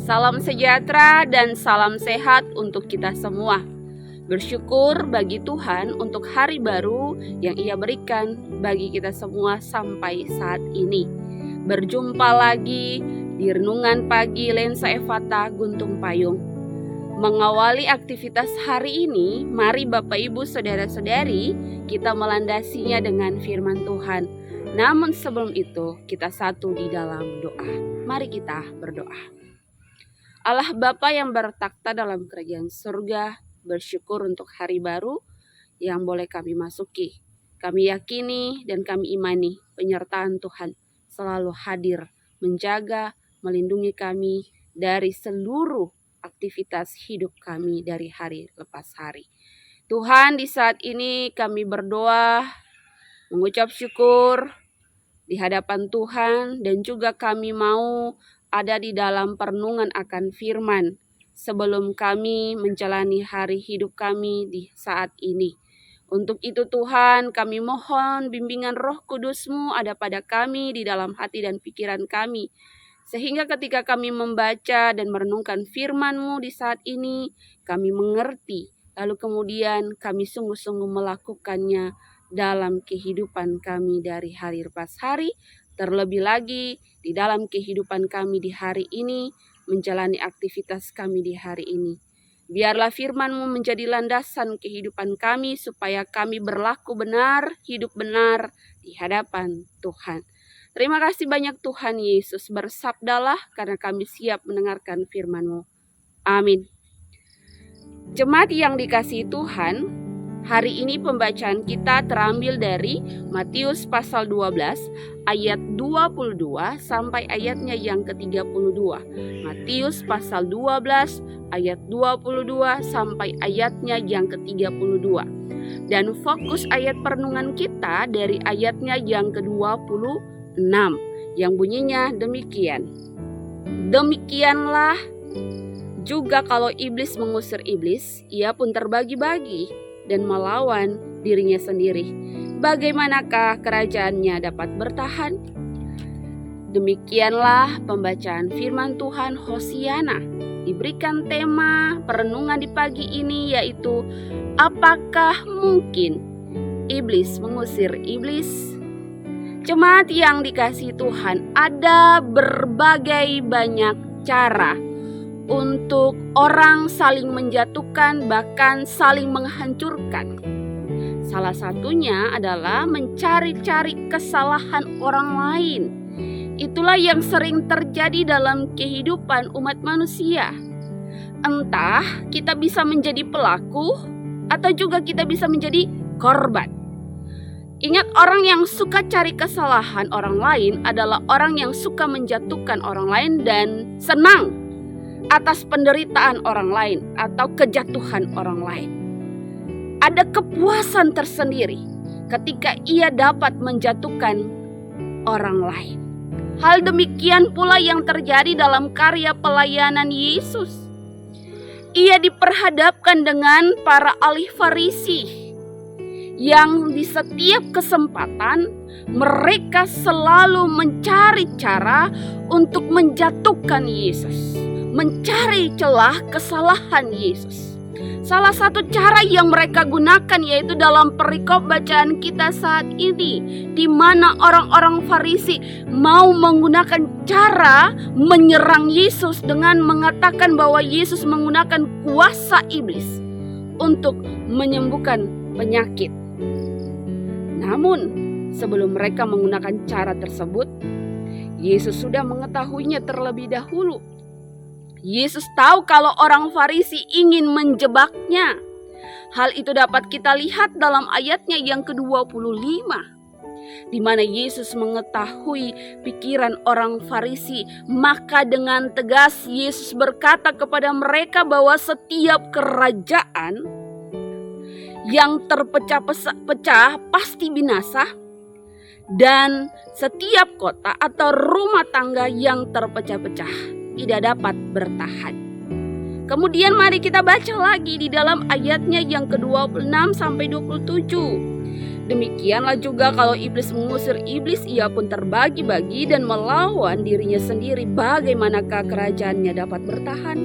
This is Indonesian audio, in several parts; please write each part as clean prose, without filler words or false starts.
Salam sejahtera dan salam sehat untuk kita semua. Bersyukur bagi Tuhan untuk hari baru yang Ia berikan bagi kita semua sampai saat ini. Berjumpa lagi di Renungan Pagi Lensa Efata Guntung Payung. Mengawali aktivitas hari ini, mari Bapak Ibu Saudara-saudari kita melandasinya dengan firman Tuhan. Namun sebelum itu kita satu di dalam doa. Mari kita berdoa. Allah Bapa yang bertakhta dalam kerajaan surga, bersyukur untuk hari baru yang boleh kami masuki. Kami yakini dan kami imani penyertaan Tuhan selalu hadir, menjaga, melindungi kami dari seluruh aktivitas hidup kami dari hari lepas hari. Tuhan, di saat ini kami berdoa, mengucap syukur di hadapan Tuhan, dan juga kami mau ada di dalam perenungan akan firman sebelum kami menjalani hari hidup kami di saat ini. Untuk itu Tuhan, kami mohon bimbingan Roh Kudus-Mu ada pada kami di dalam hati dan pikiran kami, sehingga ketika kami membaca dan merenungkan firman-Mu di saat ini, kami mengerti, lalu kemudian kami sungguh-sungguh melakukannya dalam kehidupan kami dari hari lepas hari, terlebih lagi di dalam kehidupan kami di hari ini, menjalani aktivitas kami di hari ini. Biarlah firman-Mu menjadi landasan kehidupan kami supaya kami berlaku benar, hidup benar di hadapan Tuhan. Terima kasih banyak Tuhan Yesus, bersabdalah karena kami siap mendengarkan firman-Mu. Amin. Jemaat yang dikasihi Tuhan, hari ini pembacaan kita terambil dari Matius pasal 12 ayat 22 sampai ayatnya yang ke-32. Matius pasal 12 ayat 22 sampai ayatnya yang ke-32. Dan fokus ayat perenungan kita dari ayatnya yang ke-26 yang bunyinya demikian. Demikianlah juga kalau iblis mengusir iblis, ia pun terbagi-bagi dan melawan dirinya sendiri. Bagaimanakah kerajaannya dapat bertahan? Demikianlah pembacaan firman Tuhan. Hosiana diberikan tema perenungan di pagi ini, yaitu apakah mungkin iblis mengusir iblis? Jemaat yang dikasihi Tuhan, ada berbagai banyak cara untuk orang saling menjatuhkan, bahkan saling menghancurkan. Salah satunya adalah mencari-cari kesalahan orang lain. Itulah yang sering terjadi dalam kehidupan umat manusia. Entah kita bisa menjadi pelaku atau juga kita bisa menjadi korban. Ingat, orang yang suka cari kesalahan orang lain adalah orang yang suka menjatuhkan orang lain dan senang atas penderitaan orang lain atau kejatuhan orang lain. Ada kepuasan tersendiri ketika ia dapat menjatuhkan orang lain. Hal demikian pula yang terjadi dalam karya pelayanan Yesus. Ia diperhadapkan dengan para ahli Farisi yang di setiap kesempatan mereka selalu mencari cara untuk menjatuhkan Yesus, mencari celah kesalahan Yesus. Salah satu cara yang mereka gunakan yaitu dalam perikop bacaan kita saat ini, di mana orang-orang Farisi mau menggunakan cara menyerang Yesus dengan mengatakan bahwa Yesus menggunakan kuasa iblis untuk menyembuhkan penyakit. Namun sebelum mereka menggunakan cara tersebut, Yesus sudah mengetahuinya terlebih dahulu. Yesus tahu kalau orang Farisi ingin menjebaknya. Hal itu dapat kita lihat dalam ayatnya yang ke-25, di mana Yesus mengetahui pikiran orang Farisi. Maka dengan tegas Yesus berkata kepada mereka bahwa setiap kerajaan yang terpecah-pecah pasti binasa, dan setiap kota atau rumah tangga yang terpecah-pecah tidak dapat bertahan. Kemudian mari kita baca lagi di dalam ayatnya yang ke-26 sampai 27. Demikianlah juga kalau iblis mengusir iblis, ia pun terbagi-bagi dan melawan dirinya sendiri. Bagaimanakah kerajaannya dapat bertahan?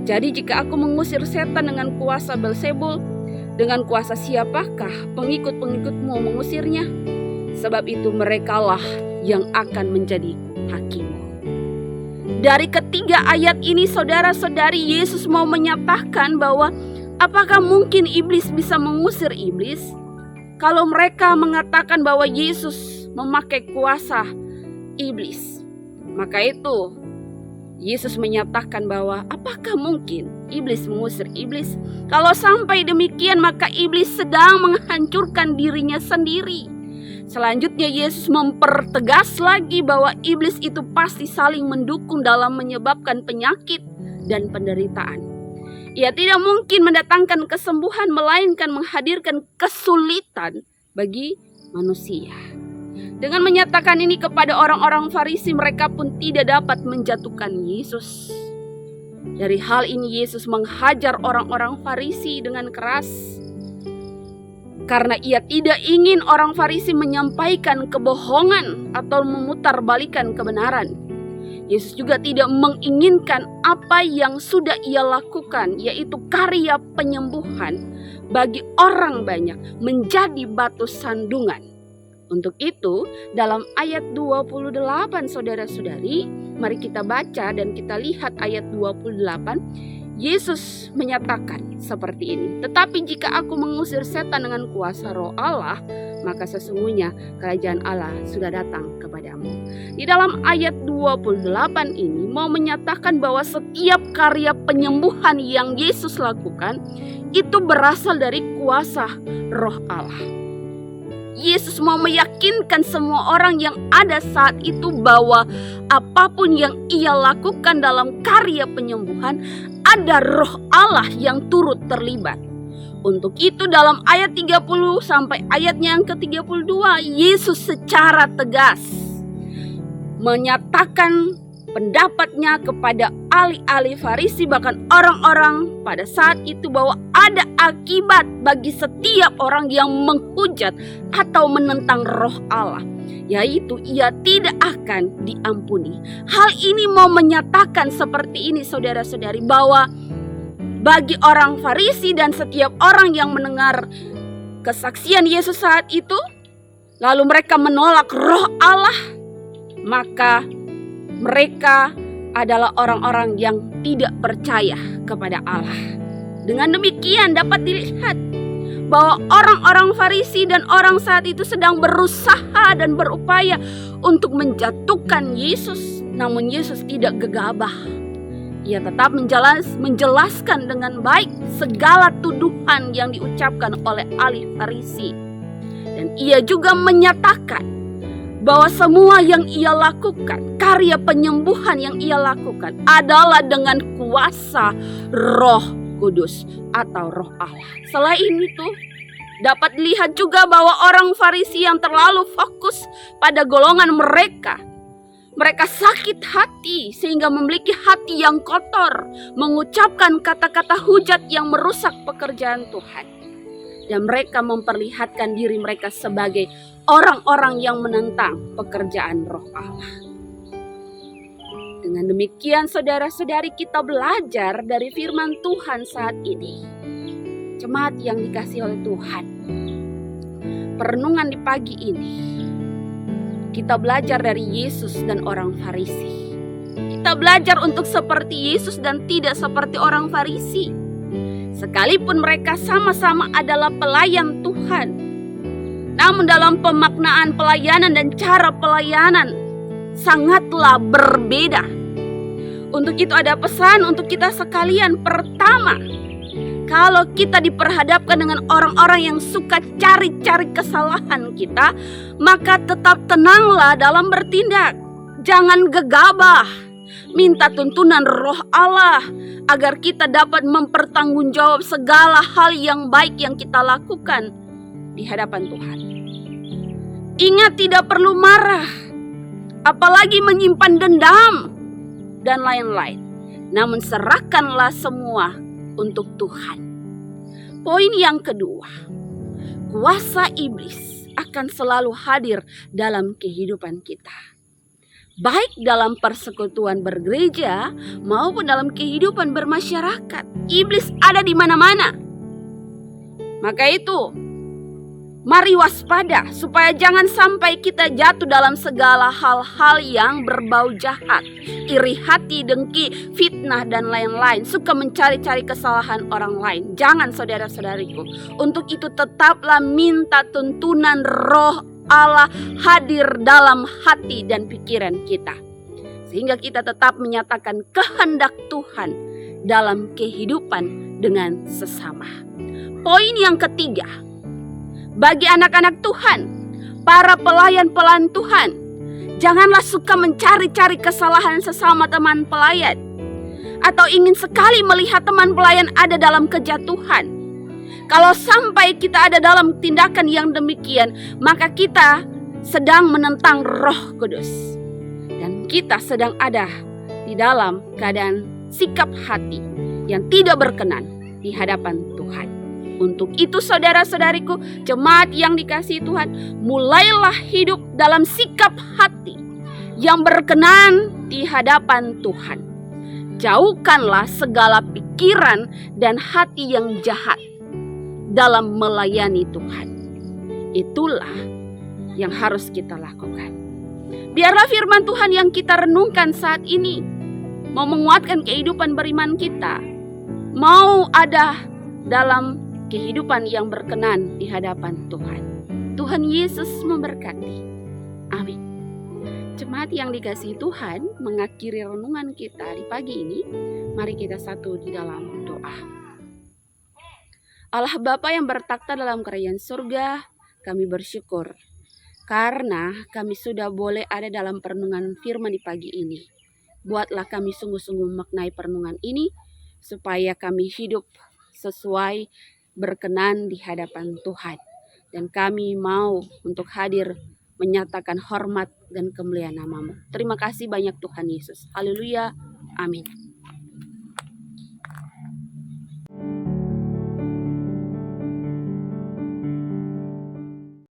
Jadi jika aku mengusir setan dengan kuasa Belzebul, dengan kuasa siapakah pengikut-pengikutmu mengusirnya? Sebab itu merekalah yang akan menjadi hakimmu. Dari ketiga ayat ini, saudara-saudari, Yesus mau menyatakan bahwa apakah mungkin iblis bisa mengusir iblis? Kalau mereka mengatakan bahwa Yesus memakai kuasa iblis, maka itu Yesus menyatakan bahwa apakah mungkin iblis mengusir iblis? Kalau sampai demikian, maka iblis sedang menghancurkan dirinya sendiri. Selanjutnya Yesus mempertegas lagi bahwa iblis itu pasti saling mendukung dalam menyebabkan penyakit dan penderitaan. Ia tidak mungkin mendatangkan kesembuhan, melainkan menghadirkan kesulitan bagi manusia. Dengan menyatakan ini kepada orang-orang Farisi, mereka pun tidak dapat menjatuhkan Yesus. Dari hal ini Yesus menghajar orang-orang Farisi dengan keras, karena ia tidak ingin orang Farisi menyampaikan kebohongan atau memutarbalikkan kebenaran. Yesus juga tidak menginginkan apa yang sudah ia lakukan, yaitu karya penyembuhan bagi orang banyak, menjadi batu sandungan. Untuk itu, dalam ayat 28, saudara-saudari, mari kita baca dan kita lihat ayat 28. Yesus menyatakan seperti ini, "Tetapi jika aku mengusir setan dengan kuasa Roh Allah, maka sesungguhnya kerajaan Allah sudah datang kepadamu." Di dalam ayat 28 ini mau menyatakan bahwa setiap karya penyembuhan yang Yesus lakukan itu berasal dari kuasa Roh Allah. Yesus mau meyakinkan semua orang yang ada saat itu bahwa apapun yang ia lakukan dalam karya penyembuhan, ada Roh Allah yang turut terlibat. Untuk itu dalam ayat 30 sampai ayatnya yang ke-32, Yesus secara tegas menyatakan pendapatnya kepada ahli-ahli Farisi, bahkan orang-orang pada saat itu, bahwa ada akibat bagi setiap orang yang menghujat atau menentang Roh Allah, yaitu ia tidak akan diampuni. Hal ini mau menyatakan seperti ini, saudara-saudari, bahwa bagi orang Farisi dan setiap orang yang mendengar kesaksian Yesus saat itu, lalu mereka menolak Roh Allah, maka mereka adalah orang-orang yang tidak percaya kepada Allah. Dengan demikian dapat dilihat bahwa orang-orang Farisi dan orang saat itu sedang berusaha dan berupaya untuk menjatuhkan Yesus. Namun Yesus tidak gegabah. Ia tetap menjelaskan dengan baik segala tuduhan yang diucapkan oleh ahli Farisi. Dan ia juga menyatakan bahwa semua yang ia lakukan, karya penyembuhan yang ia lakukan adalah dengan kuasa Roh Kudus atau Roh Allah. Selain itu, dapat dilihat juga bahwa orang Farisi yang terlalu fokus pada golongan mereka sakit hati sehingga memiliki hati yang kotor, mengucapkan kata-kata hujat yang merusak pekerjaan Tuhan. Dan mereka memperlihatkan diri mereka sebagai orang-orang yang menentang pekerjaan Roh Allah. Dengan demikian, saudara-saudari, kita belajar dari firman Tuhan saat ini. Jemaat yang dikasihi oleh Tuhan, perenungan di pagi ini, kita belajar dari Yesus dan orang Farisi. Kita belajar untuk seperti Yesus dan tidak seperti orang Farisi. Sekalipun mereka sama-sama adalah pelayan Tuhan, namun dalam pemaknaan pelayanan dan cara pelayanan sangatlah berbeda. Untuk itu ada pesan untuk kita sekalian. Pertama, kalau kita diperhadapkan dengan orang-orang yang suka cari-cari kesalahan kita, maka tetap tenanglah dalam bertindak. Jangan gegabah. Minta tuntunan Roh Allah agar kita dapat mempertanggungjawab segala hal yang baik yang kita lakukan di hadapan Tuhan. Ingat, tidak perlu marah, apalagi menyimpan dendam dan lain-lain. Namun serahkanlah semua untuk Tuhan. Poin yang kedua, kuasa iblis akan selalu hadir dalam kehidupan kita. Baik dalam persekutuan bergereja maupun dalam kehidupan bermasyarakat. Iblis ada di mana-mana. Maka itu, mari waspada supaya jangan sampai kita jatuh dalam segala hal-hal yang berbau jahat, iri hati, dengki, fitnah, dan lain-lain. Suka mencari-cari kesalahan orang lain. Jangan, saudara-saudariku. Untuk itu tetaplah minta tuntunan Roh Allah hadir dalam hati dan pikiran kita. Sehingga kita tetap menyatakan kehendak Tuhan dalam kehidupan dengan sesama. Poin yang ketiga, bagi anak-anak Tuhan, para pelayan-pelayan Tuhan, janganlah suka mencari-cari kesalahan sesama teman pelayan, atau ingin sekali melihat teman pelayan ada dalam kejatuhan. Kalau sampai kita ada dalam tindakan yang demikian, maka kita sedang menentang Roh Kudus. Dan kita sedang ada di dalam keadaan sikap hati yang tidak berkenan di hadapan Tuhan. Untuk itu saudara-saudariku, jemaat yang dikasihi Tuhan, mulailah hidup dalam sikap hati yang berkenan di hadapan Tuhan. Jauhkanlah segala pikiran dan hati yang jahat dalam melayani Tuhan. Itulah yang harus kita lakukan. Biarlah firman Tuhan yang kita renungkan saat ini mau menguatkan kehidupan beriman kita, mau ada dalam kehidupan yang berkenan di hadapan Tuhan. Tuhan Yesus memberkati. Amin. Jemaat yang dikasihi Tuhan, mengakhiri renungan kita di pagi ini, mari kita satu di dalam doa. Allah Bapa yang bertakhta dalam kerajaan surga, kami bersyukur karena kami sudah boleh ada dalam perenungan firman di pagi ini. Buatlah kami sungguh-sungguh memaknai perenungan ini supaya kami hidup sesuai berkenan di hadapan Tuhan. Dan kami mau untuk hadir menyatakan hormat dan kemuliaan nama-Mu. Terima kasih banyak Tuhan Yesus. Haleluya. Amin.